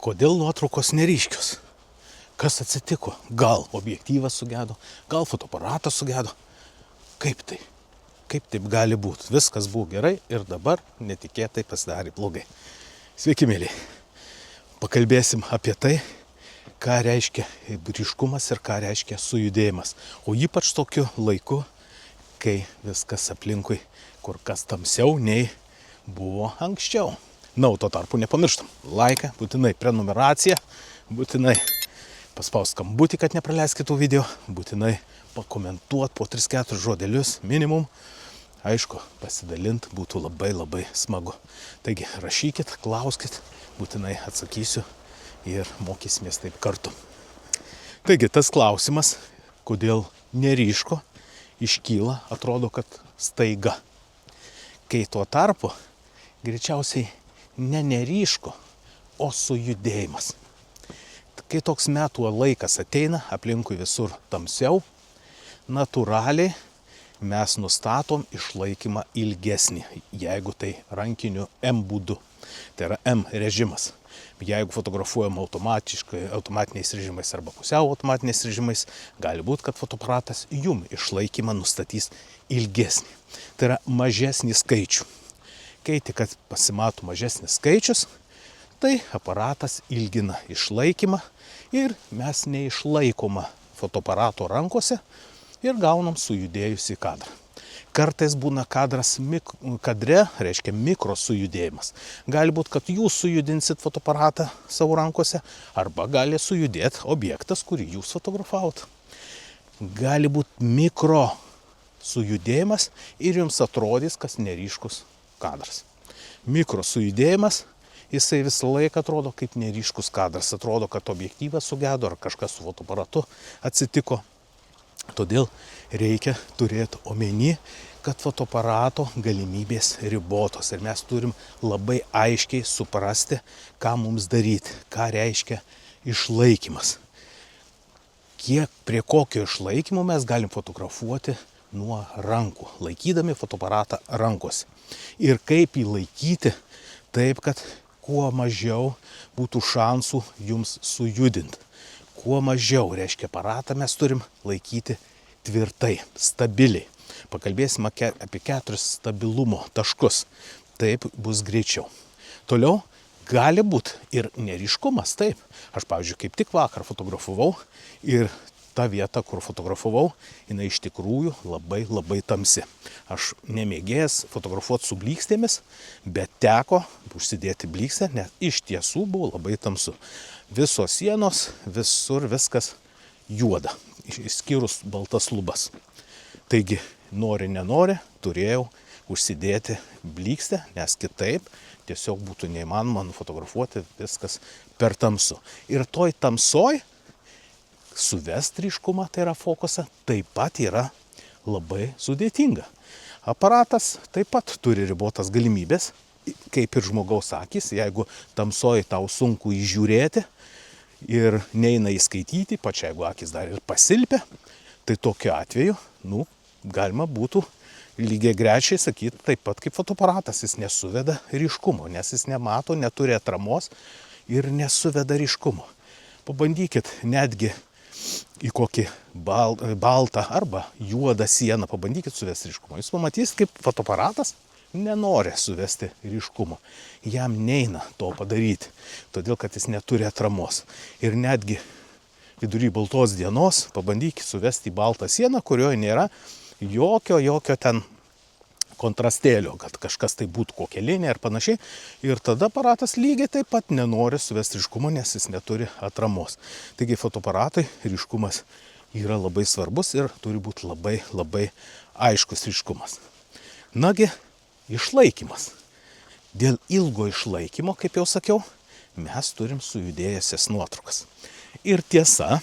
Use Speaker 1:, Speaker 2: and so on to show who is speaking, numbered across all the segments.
Speaker 1: Kodėl nuotraukos neryškios? Kas atsitiko? Gal objektyvas sugedo, gal fotoaparatas sugedo. Kaip tai? Kaip taip gali būti? Viskas buvo gerai ir dabar netikėtai pasidarė blogai. Sveiki, mėlyje. Pakalbėsim apie tai, ką reiškia ryškumas ir ką reiškia sujudėjimas. O ypač tokiu laiku, kai viskas aplinkui kur kas tamsiau nei buvo anksčiau. Na, o tuo tarpu nepamirštam. Laiką, būtinai prenumeraciją, būtinai paspaust skambutį, kad nepraleis kitų video, būtinai pakomentuot po 3-4 žodelius minimum. Aišku, pasidalint būtų labai smagu. Taigi, rašykit, klauskit, būtinai atsakysiu ir mokysimės taip kartu. Taigi, tas klausimas, kodėl neryško, iškyla, atrodo, kad staiga. Kai tuo tarpu, greičiausiai neryško, o sujudėjimas. Kai toks metų laikas ateina, aplinkui visur tamsiau, natūraliai mes nustatom išlaikymą ilgesnį, jeigu tai rankiniu M būdu. Tai yra M režimas. Jeigu fotografuojam automatiniais režimais arba pusiau automatiniais režimais, gali būti, kad fotoaparatas jum išlaikymą nustatys ilgesnį. Tai yra mažesnį skaičių. Kai tik pasimato mažesnis skaičius, tai aparatas ilgina išlaikymą ir mes neišlaikoma fotoaparato rankose ir gaunam sujudėjusį kadrą. Kartais būna kadras kadre, reiškia mikro sujudėjimas. Gali būti, kad jūs sujudinsit fotoaparatą savo rankose, arba gali sujudėti objektas, kurį jūs fotografavot. Gali būti mikro sujudėjimas ir jums atrodys, kas neryškus kadras. Mikro sujudėjimas, jisai visą laiką atrodo kaip neryškus kadras. Atrodo, kad objektyvas sugedo ar kažkas su fotoaparatu atsitiko. Todėl reikia turėti omeny, kad fotoaparato galimybės ribotos. Ir mes turim labai aiškiai suprasti, ką mums daryti, ką reiškia išlaikymas. Prie kokio išlaikymo mes galim fotografuoti nuo rankų, laikydami fotoaparatą rankose. Ir kaip jį laikyti taip, kad kuo mažiau būtų šansų jums sujudinti. Kuo mažiau, reiškia, aparatą mes turim laikyti tvirtai, stabiliai. Pakalbėsim apie 4 stabilumo taškus. Taip bus greičiau. Toliau gali būti ir neryškumas, taip. Aš, pavyzdžiui, kaip tik vakar fotografavau ir ta vieta, kur fotografavau, jinai iš tikrųjų labai tamsi. Aš nemėgėjęs fotografuoti su blykstėmis, bet teko užsidėti blykstę, nes iš tiesų buvo labai tamsu. Visos sienos, visur viskas juoda, išskyrus baltas lubas. Taigi, nenori, turėjau užsidėti blykstę, nes kitaip tiesiog būtų neįmanoma nufotografuoti viskas per tamsu. Ir toj tamsoj suvesti ryškumą, tai yra fokusą, taip pat yra labai sudėtinga. Aparatas taip pat turi ribotas galimybės, kaip ir žmogaus akis, jeigu tamsoj tau sunku įžiūrėti ir neina įskaityti, ypač jeigu akis dar ir pasilpia, tai tokiu atveju, galima būtų lygiai grečiai sakyti taip pat kaip fotoaparatas, jis nesuveda ryškumo, nes jis nemato, neturi atramos ir nesuveda ryškumo. Pabandykit netgi į kokį baltą arba juodą sieną, pabandykit suvesti ryškumą. Jūs pamatysit, kaip fotoaparatas nenori suvesti ryškumo. Jam neina to padaryti, todėl kad jis neturi atramos. Ir netgi vidury baltos dienos pabandykit suvesti į baltą sieną, kurioje nėra jokio ten kontrastėlio, kad kažkas tai būtų kokia linija ir panašiai. Ir tada aparatas lygiai taip pat nenori suvesti ryškumo, nes jis neturi atramos. Taigi fotoaparatai ryškumas yra labai svarbus ir turi būti labai aiškus ryškumas. Nagi, išlaikymas. Dėl ilgo išlaikymo, kaip jau sakiau, mes turim sujudėjusias nuotraukas. Ir tiesa,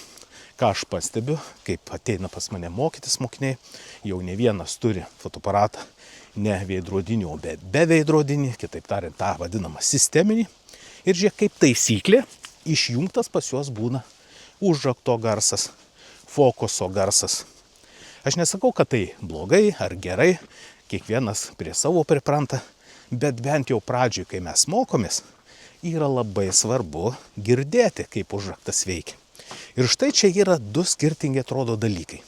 Speaker 1: ką aš pastebiu, kaip ateina pas mane mokytis mokiniai, jau ne vienas turi fotoaparatą ne veidrodinį, o be veidrodinį, kitaip tariant, tą vadinamą sisteminį. Ir žiūrėk, kaip taisyklė, išjungtas pas juos būna užrakto garsas, fokuso garsas. Aš nesakau, kad tai blogai ar gerai, kiekvienas prie savo pripranta, bet bent jau pradžioj, kai mes mokomės, yra labai svarbu girdėti, kaip užraktas veikia. Ir štai čia yra du skirtingi atrodo dalykai.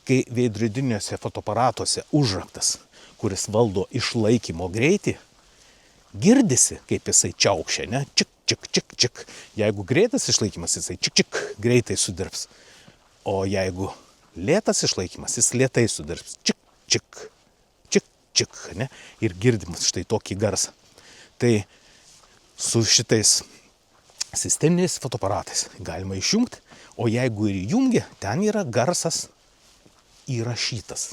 Speaker 1: Kai veidrodiniuose fotoaparatuose užraktas, kuris valdo išlaikymo greitį, girdisi, kaip jisai čiaukšia, ne? Čik, čik, čik, čik. Jeigu greitas išlaikymas, jisai čik, čik, greitai sudirbs. O jeigu lėtas išlaikymas, jis lėtai sudirbs. Čik, čik, čik, čik, ne? Ir girdimas štai tokį garsą. Tai su šitais sisteminiais fotoaparatais galima išjungti, o jeigu ir įjungia, ten yra garsas įrašytas.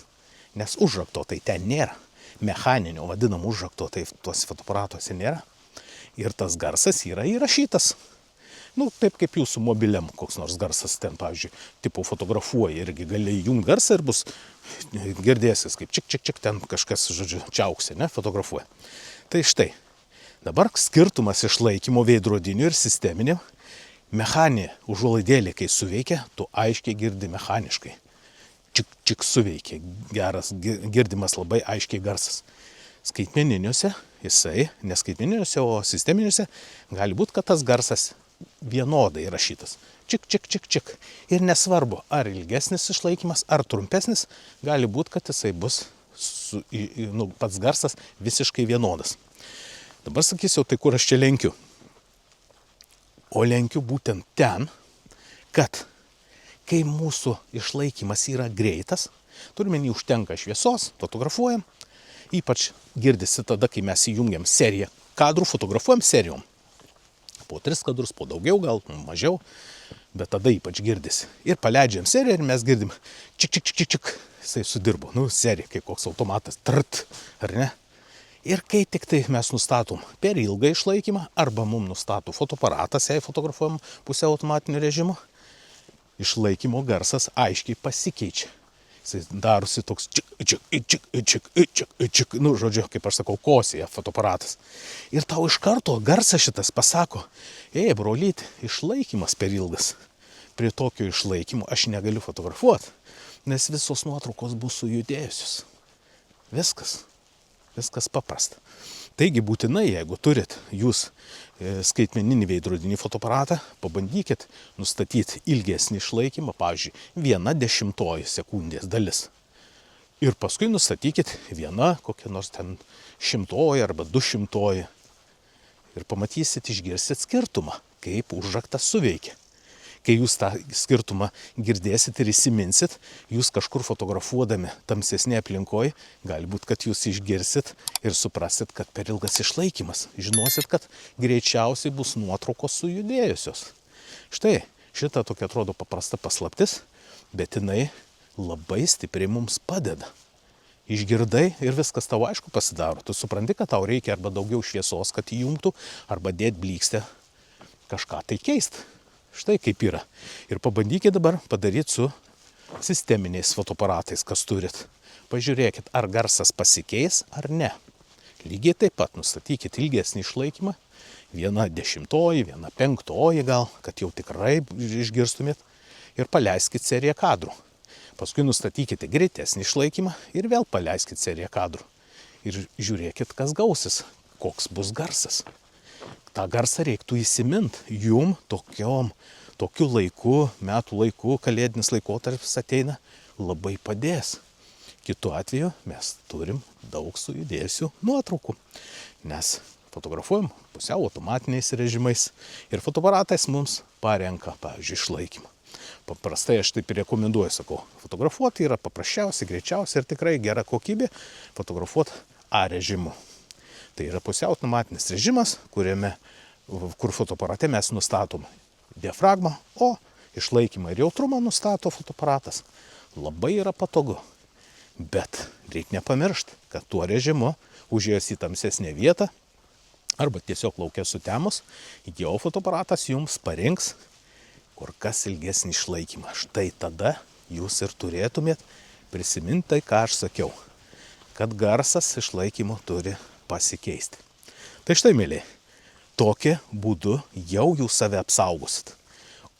Speaker 1: Nes užrakto tai ten nėra. Mechaninio vadinamo užrakto tai tuos fotoaparatuose nėra. Ir tas garsas yra įrašytas. Taip kaip jūsų mobiliam koks nors garsas ten, pavyzdžiui, tipo fotografuoja irgi gali įjungti garsą ir bus girdėsis, kaip čik, čik, čik, ten kažkas, žodžiu, čiauksi, ne, fotografuoja. Tai štai, dabar skirtumas išlaikymo veidrodinių ir sisteminio. Mechaninė užuolaidėlė, kai suveikia, tu aiškiai girdi mechaniškai. Čik, čik suveikia, geras, girdimas labai aiškiai garsas. Skaitmeniniuose, neskaitmeniniuose, o sisteminiuose, gali būti, kad tas garsas vienodai įrašytas. Čik, čik, čik, čik. Ir nesvarbu, ar ilgesnis išlaikymas, ar trumpesnis, gali būti, kad jisai bus, pats garsas visiškai vienodas. Dabar sakysiu, tai kur aš čia lenkiu. O lenkiu būtent ten, kad kai mūsų išlaikymas yra greitas, turime užtenka šviesos, fotografuojam, ypač girdisi tada, kai mes įjungiam seriją kadrų, fotografuojam serijom. Po 3 kadrus, po daugiau, gal mažiau, bet tada ypač girdisi. Ir paleidžiam seriją ir mes girdim čik, čik, čik, čik, jisai sudirbo, serija, kaip koks automatas, trt, ar ne? Ir kai tik tai mes nustatom per ilgą išlaikymą, arba mums nustato fotoaparatas, jei fotografuojam pusiau automatiniu režimu, išlaikymo garsas aiškiai pasikeičia. Jis darosi toks čik, čik, čik, čik, čik, čik, žodžiu, kaip aš sakau, kosėja fotoaparatas. Ir tau iš karto garsas šitas pasako, brolyti, išlaikymas per ilgas. Prie tokio išlaikymo aš negaliu fotografuoti, nes visos nuotraukos bus sujudėjusios. Viskas paprasta. Taigi būtinai, jeigu turit jūs skaitmeninį veidrodinį fotoaparatą, pabandykit nustatyti ilgesnį išlaikymą, pavyzdžiui, 1/10 sekundės dalis. Ir paskui nustatykit kokia nors ten 100 arba 200. Ir pamatysit, išgirsit skirtumą, kaip užraktas suveikia. Kai jūs tą skirtumą girdėsit ir įsiminsit, jūs kažkur fotografuodami tamsesnė aplinkoje, gali būti, kad jūs išgirsit ir suprasit, kad per ilgas išlaikymas. Žinosit, kad greičiausiai bus nuotraukos sujudėjusios. Štai, šita tokia atrodo paprasta paslaptis, bet jinai labai stipriai mums padeda. Išgirdai ir viskas tau aišku pasidaro. Tu supranti, kad tau reikia arba daugiau šviesos, kad įjungtų, arba dėt blykstę kažką tai keist. Štai kaip yra. Ir pabandykit dabar padaryti su sisteminiais fotoaparatais, kas turit. Pažiūrėkit, ar garsas pasikeis ar ne. Lygiai taip pat nustatykit ilgesnį išlaikymą. 1/10, 1/5 gal, kad jau tikrai išgirstumėt. Ir paleiskit seriją kadrų. Paskui nustatykite greitesnį išlaikymą ir vėl paleiskit seriją kadrų. Ir žiūrėkit, kas gausis, koks bus garsas. tą garsą reiktų įsimint. Jum tokiu laiku, metų laiku, kalėdinis laikotarpis ateina, labai padės. Kitu atveju mes turim daug sujudėjusių nuotraukų, nes fotografuojam pusiau automatiniais režimais ir fotoaparatais mums parenka, pavyzdžiui, išlaikymą. Paprastai aš taip ir rekomenduoju, sakau, fotografuoti yra paprasčiausiai, greičiausiai ir tikrai gera kokybė fotografuoti A režimu. Tai yra pusiau automatinis režimas, kur fotoaparate mes nustatom diafragmą, o išlaikymą ir jautrumą nustato fotoaparatas. Labai yra patogu. Bet reikia nepamiršti, kad tuo režimu užėjus į tamsesnę vietą arba tiesiog lauke sutemus, jau fotoaparatas jums parinks kur kas ilgesnį išlaikymą. Štai tada jūs ir turėtumėt prisiminti tai, ką aš sakiau, kad garsas išlaikymo turi pasikeisti. Tai štai, mėlyje, tokiu būdu jau jūs save apsaugosit.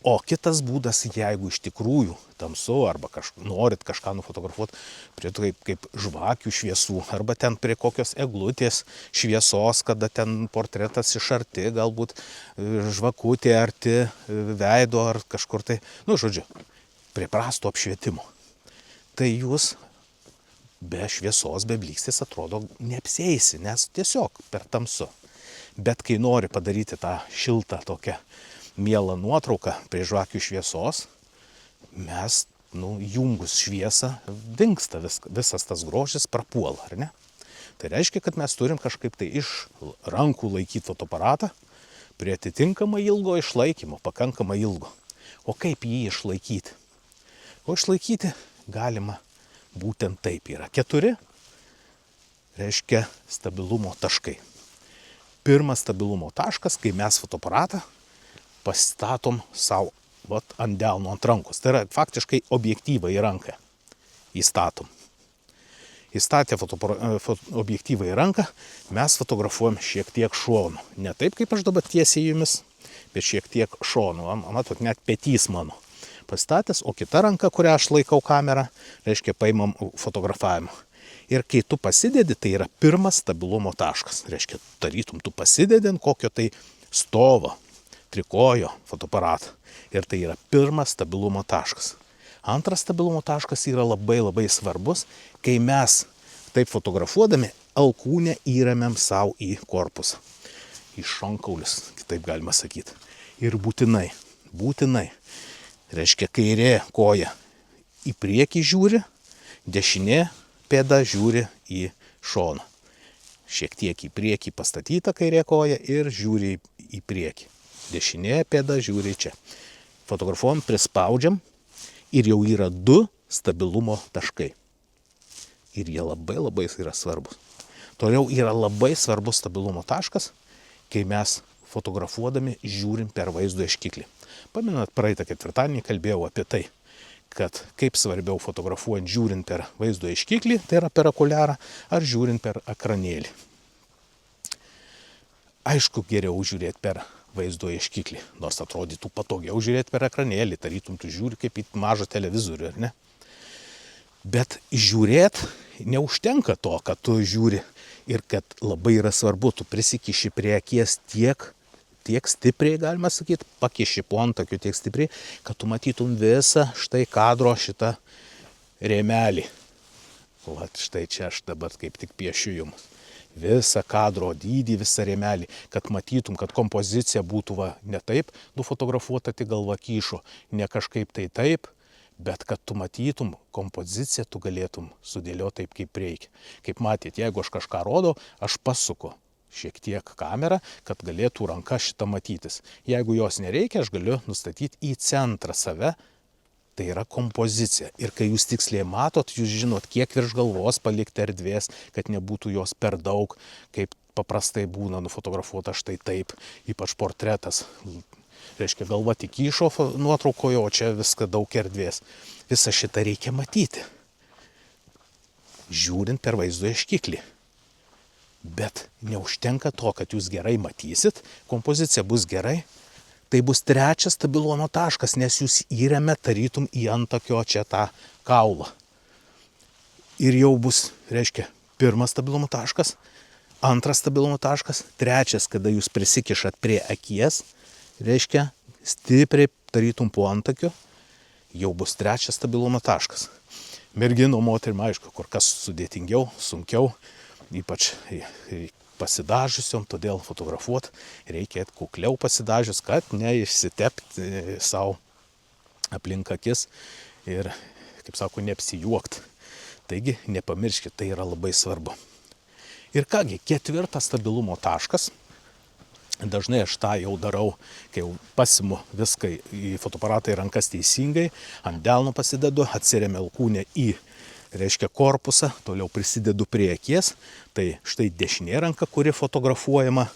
Speaker 1: O kitas būdas, jeigu iš tikrųjų tamsu arba norit kažką nufotografuoti prie kaip žvakių šviesų arba ten prie kokios eglutės šviesos, kada ten portretas iš arti, galbūt žvakutė arti veido ar kažkur tai, žodžiu, prie prasto apšvietimo. Tai jūs be šviesos, be blykstės atrodo neapsieisi, nes tiesiog per tamsu. Bet kai nori padaryti tą šiltą tokią mielą nuotrauką prie žvakių šviesos, mes, jungus šviesą, dingsta visas tas grožis, prapuola, ar ne? Tai reiškia, kad mes turim kažkaip tai iš rankų laikyti fotoaparatą prie atitinkamai ilgo išlaikymo, pakankamai ilgo. O kaip jį išlaikyti? O išlaikyti galima būtent taip yra. 4, reiškia stabilumo taškai. Pirmas stabilumo taškas, kai mes fotoaparatą pastatom savo ant delno, ant rankos. Tai yra faktiškai objektyvą į ranką įstatom. Įstatę objektyvą į ranką, mes fotografuojam šiek tiek šonu. Ne taip, kaip aš dabar tiesiai jumis, bet šiek tiek šonu. Matot, net petys mano pastatęs, o kita ranka, kurią aš laikau kamerą, reiškia paimam fotografavimą. Ir kai tu pasidedi, tai yra pirmas stabilumo taškas. Reiškia, tarytum tu pasidedi ant kokio tai stovo, trikojo fotoaparatą. Ir tai yra pirmas stabilumo taškas. Antras stabilumo taškas yra labai labai svarbus, kai mes taip fotografuodami alkūnę įremiam savo į korpusą. Į šonkaulius, kitaip galima sakyti. Ir būtinai, reiškia, kairė koja į priekį žiūri, dešinė pėda žiūri į šoną. Šiek tiek į priekį pastatyta kairė koja ir žiūri į priekį. Dešinė pėda žiūri čia. Fotografuojam, prispaudžiam ir jau yra 2 stabilumo taškai. Ir jie labai labai yra svarbus. Toliau yra labai svarbus stabilumo taškas, kai mes fotografuodami žiūrim per vaizdo ieškiklį. Pamenat, praeitą ketvirtadienį kalbėjau apie tai, kad kaip svarbiau fotografuojant žiūrint per vaizdo ieškiklį, tai yra per okuliarą, ar žiūrint per ekranėlį. Aišku, geriau žiūrėti per vaizdo ieškiklį, nors atrodytų patogiau žiūrėti per ekranėlį, tarytum tu žiūri kaip į mažą televizorių, ar ne? Bet žiūrėti neužtenka to, kad tu žiūri ir kad labai yra svarbu, tu prisikiši prie akies tiek stipriai, galima sakyti, pakiši po antakiu tiek stipriai, kad tu matytum visą štai kadro šitą rėmelį. Vat štai čia aš dabar kaip tik piešiu jums. Visą kadro dydį, visą rėmelį, kad matytum, kad kompozicija būtų ne taip nufotografuota, tik galva kyšo, ne kažkaip tai taip, bet kad tu matytum kompoziciją, tu galėtum sudėlioti taip, kaip reikia. Kaip matėt, jeigu aš kažką rodau, aš pasuku šiek tiek kamerą, kad galėtų ranka šitą matytis. Jeigu jos nereikia, aš galiu nustatyti į centrą save, tai yra kompozicija. Ir kai jūs tiksliai matot, jūs žinot, kiek virš galvos palikti erdvės, kad nebūtų jos per daug, kaip paprastai būna nufotografuota štai taip, ypač portretas. Reiškia, galva tik kyšo nuotraukoje, o čia viską daug erdvės. Visą šitą reikia matyti, žiūrint per vaizdo ieškiklį. Bet neužtenka to, kad jūs gerai matysit, kompozicija bus gerai, tai bus 3 stabilumo taškas, nes jūs įremia tarytum į antakio čia tą kaulą. Ir jau bus, reiškia, 1 stabilumo taškas, 2 stabilumo taškas, 3, kada jūs prisikišat prie akies, reiškia, stipriai tarytum po antakio, jau bus 3 stabilumo taškas. Merginų moterim, aišku, kur kas sudėtingiau, sunkiau, ypač pasidažusiom, todėl fotografuot reikia kukliau pasidažius, kad neišsitepti savo aplink akis ir, kaip sako, neapsijuokt. Taigi, nepamirškit, tai yra labai svarbu. Ir kągi, 4 stabilumo taškas. Dažnai aš tą jau darau, kai jau pasimu viską į fotoaparatą į rankas teisingai, ant delno pasidedu, atsiremiu alkūnę į, reiškia, korpusą, toliau prisidedu prie akies, tai štai dešinė ranka, kuri fotografuojama,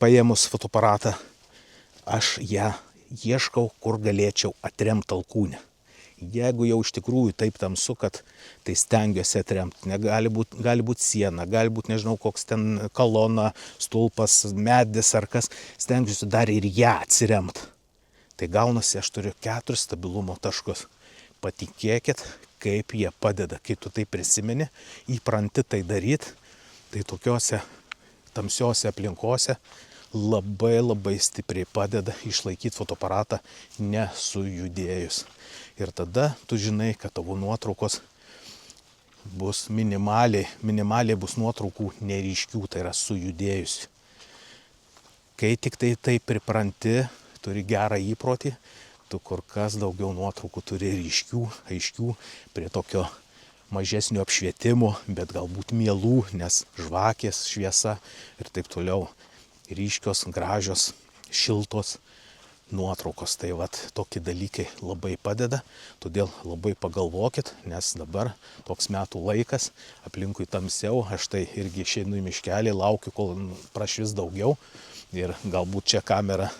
Speaker 1: paėmus fotoaparatą, aš ją ieškau, kur galėčiau atremti alkūnę. Jeigu jau iš tikrųjų taip tamsu, kad tai stengiuosi atremti, gali būti siena, gali būti, nežinau, koks ten kolona, stulpas, medis ar kas, stengiuosi dar ir ją atsiremti. Tai gaunasi, aš turiu 4 stabilumo taškus. Patikėkit, kaip jie padeda, kai tu tai prisimeni, įpranti tai daryti, tai tokiuose tamsiuose aplinkose labai stipriai padeda išlaikyti fotoaparatą nesujudėjus. Ir tada tu žinai, kad tavo nuotraukos bus minimaliai bus nuotraukų neryškių, tai yra sujudėjus. Kai tik tai pripranti, turi gerą įprotį, tu kur kas daugiau nuotraukų turi ryškių, aiškių, prie tokio mažesnio apšvietimo, bet galbūt mielų, nes žvakės, šviesa ir taip toliau. Ryškios, gražios, šiltos nuotraukos. Tai vat tokie dalykai labai padeda, todėl labai pagalvokit, nes dabar toks metų laikas, aplinkui tamsiau, aš tai irgi išeinu į miškelį, laukiu, kol prašvis daugiau ir galbūt čia kamera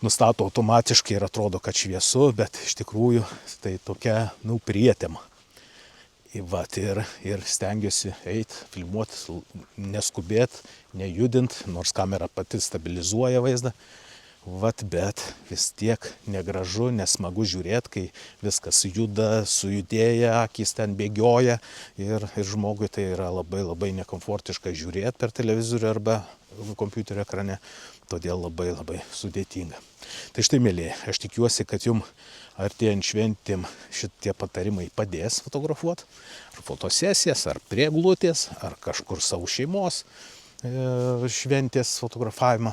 Speaker 1: nustato automatiškai ir atrodo, kad šviesu, bet iš tikrųjų tai tokia, prietema. Vat ir stengiuosi eiti, filmuoti, neskubėt, nejudint, nors kamera pati stabilizuoja vaizdą. Vat, bet vis tiek negražu, nesmagu žiūrėti, kai viskas juda, sujudėja, akys ten bėgioja ir žmogui tai yra labai nekomfortiška žiūrėti per televizorių arba kompiuterio ekrane, todėl labai sudėtinga. Tai štai, mėlyje, aš tikiuosi, kad jums artėjant šventėm šitie patarimai padės fotografuoti, ar fotosesijas, ar prie eglutės, ar kažkur savo šeimos šventės fotografavimą.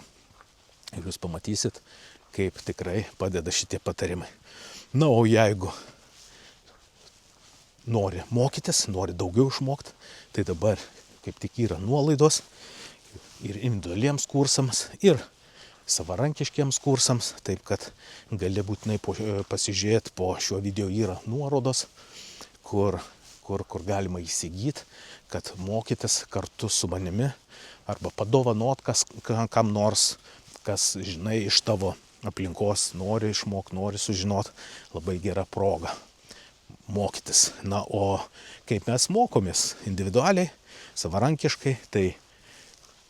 Speaker 1: Ir jūs pamatysit, kaip tikrai padeda šitie patarimai. Na, o jeigu nori mokytis, nori daugiau išmokti, tai dabar kaip tik yra nuolaidos ir individualiems kursams, ir savarankiškiems kursams, taip kad gali būtinai pasižiūrėti, po šio video yra nuorodos, kur galima įsigyti, kad mokytis kartu su manimi arba padovanot kam nors, kas, žinai, iš tavo aplinkos nori išmokti, nori sužinot, labai gera proga mokytis. Na, o kaip mes mokomės individualiai, savarankiškai, tai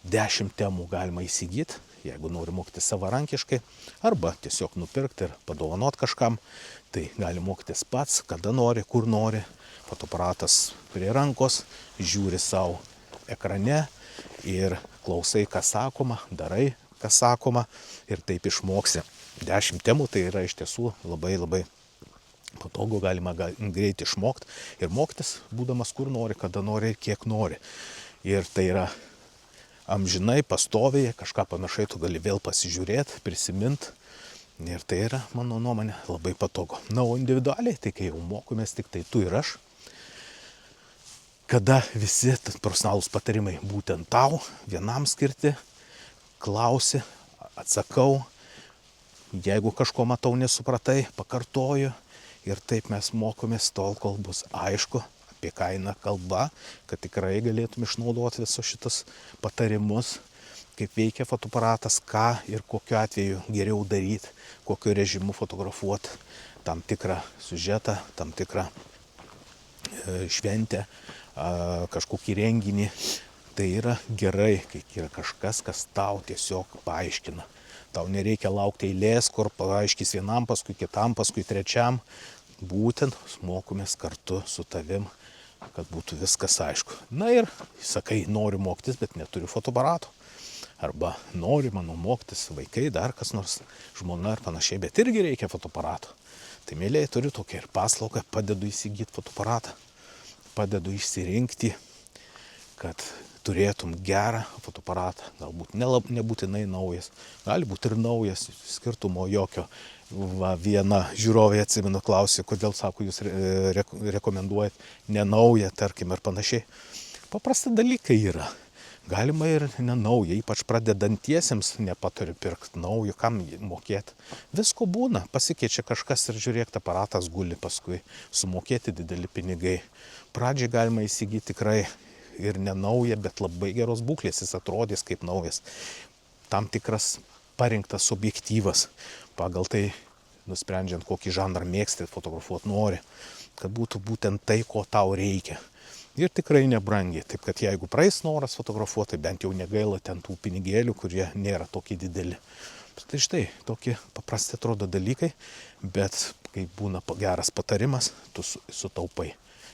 Speaker 1: 10 temų galima įsigyti, jeigu nori mokytis savarankiškai, arba tiesiog nupirkti ir padovanot kažkam, tai gali mokytis pats, kada nori, kur nori. Fotoaparatas prie rankos, žiūri savo ekrane ir klausai, kas sakoma, darai, kas sakoma, ir taip išmoksi. 10 temų, tai yra iš tiesų labai patogu, galima greit išmokti ir mokytis, būdamas kur nori, kada nori ir kiek nori. Ir tai yra amžinai, pastoviai, kažką panašai tu gali vėl pasižiūrėti, prisiminti. Ir tai yra, mano nuomonė, labai patogu. Na, o individualiai, tai kai jau mokomės tik tai tu ir aš, kada visi profesionalūs patarimai būtent tau, vienam skirti, klausi, atsakau, jeigu kažko matau nesupratai, pakartoju, ir taip mes mokomės tol, kol bus aišku, apie ką eina kalba, kad tikrai galėtum išnaudoti visus šitus patarimus, kaip veikia fotoaparatas, ką ir kokiu atveju geriau daryti, kokiu režimu fotografuoti tam tikrą siužetą, tam tikrą šventę, kažkokį renginį. Tai yra gerai, kai yra kažkas, kas tau tiesiog paaiškina. Tau nereikia laukti eilės, kur paaiškis vienam, paskui kitam, paskui trečiam. Būtent mokomės kartu su tavim, kad būtų viskas aišku. Na ir sakai, noriu mokytis, bet neturiu fotoaparato. Arba nori mano mokytis vaikai, dar kas nors, žmona ar panašiai, bet irgi reikia fotoaparato. Tai mėlyje, turiu tokią ir paslaugą, padedu įsigyti fotoaparatą, padedu išsirinkti, kad turėtum gerą fotoaparatą, galbūt nebūtinai naujas, gali būti ir naujas, skirtumo jokio. Viena žiūrovė, atsimenu, klausė, kodėl, sako, jūs rekomenduojat nenaują, tarkim, ir panašiai. Paprasti dalykai yra. Galima ir nenaują, ypač pradedantiesiems nepatariu pirkti naujo, kam mokėti. Visko būna, pasikeičia kažkas ir žiūrėk, aparatas guli, paskui sumokėti dideli pinigai. Pradžiai galima įsigyti tikrai ir nenaują, bet labai geros būklės, jis atrodys kaip naujas. Tam tikras parinktas objektyvas, pagal tai nusprendžiant, kokį žanrą mėgsti, fotografuoti nori, kad būtų būtent tai, ko tau reikia. Ir tikrai nebrangiai, taip kad jeigu praeis noras fotografuoti, bent jau negaila ten tų pinigėlių, kurie nėra tokie dideli. Tai štai, tokie paprasti atrodo dalykai, bet kai būna geras patarimas, tu sutaupai.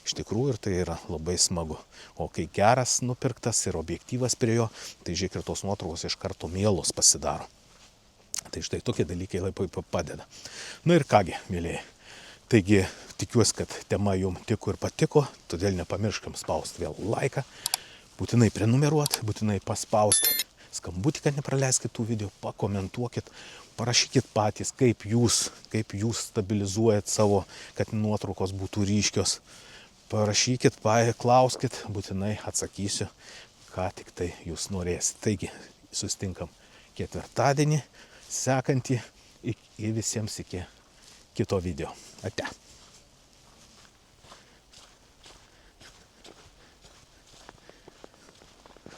Speaker 1: Iš tikrųjų ir tai yra labai smagu. O kai geras nupirktas ir objektyvas prie jo, tai žiūrėk ir tos nuotraukos iš karto mielos pasidaro. Tai štai tokie dalykai labai padeda. Na ir kągi, mėlyjei. Taigi tikiuosi, kad tema jums tiko ir patiko, todėl nepamirškam spausti vėl laiką, būtinai prenumeruoti, būtinai paspausti skambutį, kad nepraleiskit tų video, pakomentuokit, parašykit patys, kaip jūs stabilizuojat savo, kad nuotraukos būtų ryškios. Parašykit, klauskit, būtinai atsakysiu, ką tik tai jūs norėsit. Taigi, susitinkam ketvirtadienį, sekantį ir visiems iki kito video. Ate.